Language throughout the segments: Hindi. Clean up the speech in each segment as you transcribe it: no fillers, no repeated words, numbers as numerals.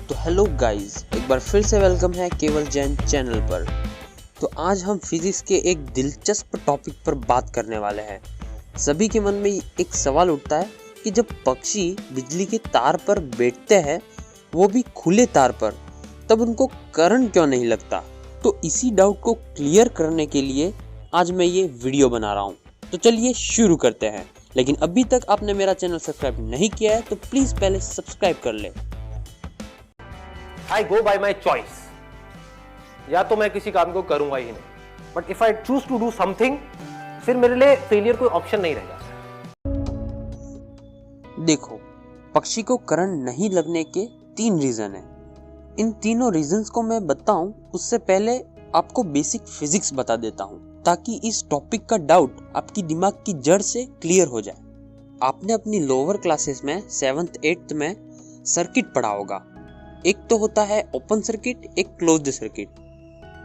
तो हेलो गाइस, एक बार फिर से वेलकम है केवल जैन चैनल पर। तो आज हम फिजिक्स के एक दिलचस्प टॉपिक पर बात करने वाले हैं। सभी के मन में एक सवाल उठता है कि जब पक्षी बिजली के तार पर बैठते हैं, वो भी खुले तार पर, तब उनको करंट क्यों नहीं लगता। तो इसी डाउट को क्लियर करने के लिए आज मैं ये वीडियो बना रहा हूँ। तो चलिए शुरू करते हैं। लेकिन अभी तक आपने मेरा चैनल सब्सक्राइब नहीं किया है तो प्लीज पहले सब्सक्राइब कर ले। I go by my choice. या तो मैं किसी काम को करूंगा ही नहीं, but if I choose to do something, फिर मेरे लिए फेलियर कोई ऑप्शन नहीं रहेगा। देखो, पक्षी को करंट नहीं लगने के 3 रीजन है। इन तीनों रीजंस को मैं बताऊं उससे पहले आपको बेसिक फिजिक्स बता देता हूं, ताकि इस टॉपिक का डाउट आपकी दिमाग की जड़ से क्लियर हो जाए। आपने अपनी लोअर क्लासेस में 7th 8th में सर्किट पढ़ा होगा। एक तो होता है ओपन सर्किट, एक क्लोज्ड सर्किट।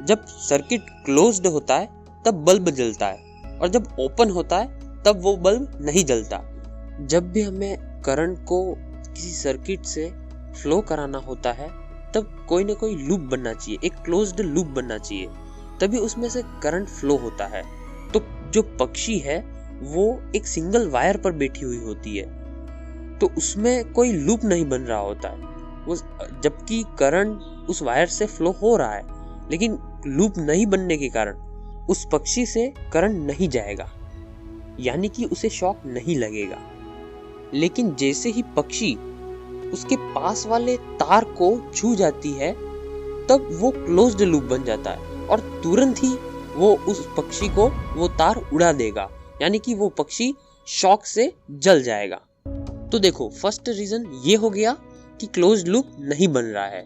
जब सर्किट क्लोज्ड होता है तब बल्ब जलता है, और जब ओपन होता है तब वो बल्ब नहीं जलता। जब भी हमें करंट को किसी सर्किट से फ्लो कराना होता है तब कोई ना कोई लूप बनना चाहिए, एक क्लोज्ड लूप बनना चाहिए, तभी उसमें से करंट फ्लो होता है। तो जो पक्षी है वो एक सिंगल वायर पर बैठी हुई होती है, तो उसमें कोई लूप नहीं बन रहा होता है, जबकि करंट उस वायर से फ्लो हो रहा है, लेकिन लूप नहीं बनने के कारण उस पक्षी से करंट नहीं जाएगा, यानी कि उसे शॉक नहीं लगेगा। लेकिन जैसे ही पक्षी उसके पास वाले तार को छू जाती है तब वो क्लोज्ड लूप बन जाता है, और तुरंत ही वो उस पक्षी को वो तार उड़ा देगा, यानी कि वो पक्षी शॉक से जल जाएगा। तो देखो, फर्स्ट रीजन ये हो गया कि क्लोज्ड लूप नहीं बन रहा है।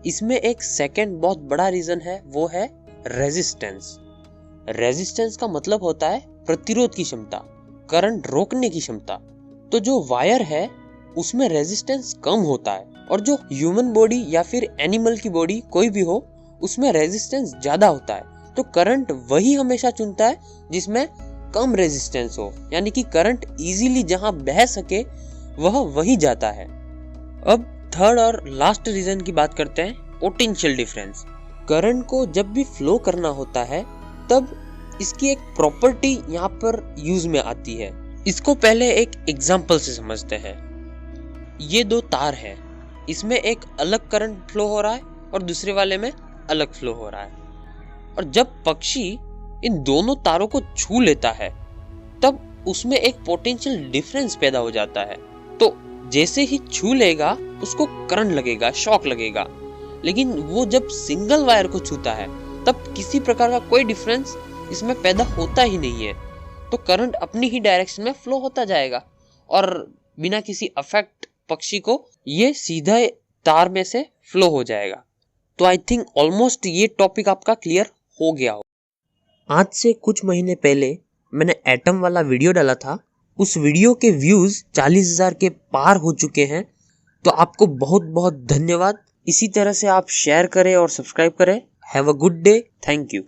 इसमें एक सेकंड बहुत बड़ा रीजन है, वो है रेजिस्टेंस। रेजिस्टेंस का मतलब होता है प्रतिरोध की क्षमता, करंट रोकने की क्षमता। तो जो वायर है उसमें रेजिस्टेंस कम होता है, और जो ह्यूमन बॉडी या फिर एनिमल की बॉडी कोई भी हो उसमें रेजिस्टेंस ज्यादा होता है। तो करंट वही हमेशा चुनता है जिसमें कम रेजिस्टेंस हो, यानी कि करंट इजीली जहां बह सके वह वही जाता है। अब थर्ड और लास्ट रीजन की बात करते हैं, पोटेंशियल डिफरेंस। करंट को जब भी फ्लो करना होता है तब इसकी एक प्रॉपर्टी यहाँ पर यूज में आती है। इसको पहले एक एग्जांपल से समझते हैं। ये 2 तार है, इसमें एक अलग करंट फ्लो हो रहा है और दूसरे वाले में अलग फ्लो हो रहा है, और जब पक्षी इन दोनों तारों को छू लेता है तब उसमें एक पोटेंशियल डिफरेंस पैदा हो जाता है। तो जैसे ही छू लेगा उसको करंट लगेगा, शॉक लगेगा, लेकिन वो जब सिंगल वायर को छूता है तब किसी प्रकार का कोई डिफरेंस इसमें पैदा होता ही नहीं है। तो करंट अपनी ही डायरेक्शन में फ्लो होता जाएगा, और बिना किसी अफेक्ट पक्षी को ये सीधा तार में से फ्लो हो जाएगा। तो आई थिंक ऑलमोस्ट ये टॉपिक आपका क्लियर हो गया हो। आज से कुछ महीने पहले मैंने एटम वाला वीडियो डाला था। उस वीडियो के व्यूज 40,000 के पार हो चुके हैं। तो आपको बहुत बहुत धन्यवाद। इसी तरह से आप शेयर करें और सब्सक्राइब करें। Have a good day. Thank you.